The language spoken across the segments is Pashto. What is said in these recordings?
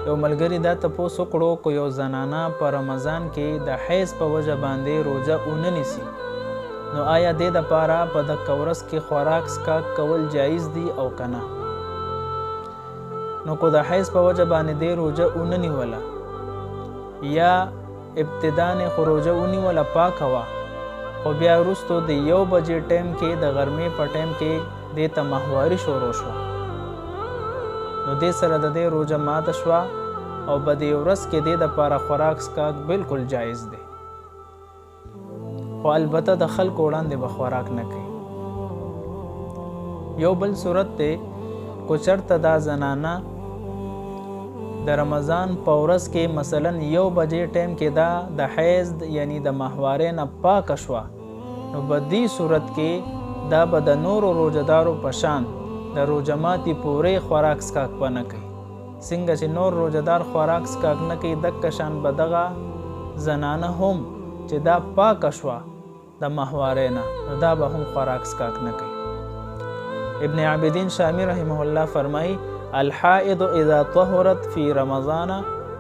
یو ملګري دا تپوس وکړو که یو زنانه په رمضان کې د حیض په وجه باندې روژه ونه نیسي نو آیا دې دپاره په دغه ورځ کې خوراک څښاک کول جایز دي او که نه؟ نو که د حیض په وجه باندې دې روژه ونه نیوله یا ابتدا نه خو روژه ونیوله پاکه وه خو بیا وروستو د 1 بجې ټایم کې د غرمې په ټایم کې دې ته ماهواري شروع شوه نو دې سره د دې روژه ماته شوه او په دې ورځ کې دې دپاره خوراک څښاک بالکل جایز دی خو البته د خلکو وړاندې به خوراک نه کوي. یو بل صورت دی کو چرته دا زنانه د رمضان په ورځ کې مثلا 1 بجې ټایم کې دا د حیض یعنی د ماهوارې نه پاکه شوه نو په دې صورت کې دا به د نورو روژهدارو په شان د روژه ماتي پورې خوراک څښاک به نه کوي. څنګه چې نور روژهدار خوراک څښاک نه کوي دغه شان به دغه زنانه هم چې دا پاکه شوه د ماهوارې نه نو دا به هم خوراک څښاک نه کوي. ابن عابدین شامی رحمه الله فرمایي الحائض اذا طهرت في رمضان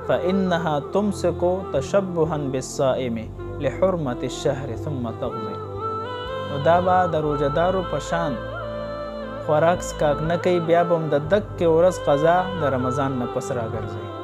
فانها تمسك تشبها بالصائم لحرمة الشهر ثم تغضي. نو دا به د روژهدارو په شان خوراک څښاک نه کوي بیا به هم د دغې ورځ قضا د رمضان نه پس راګرځوي.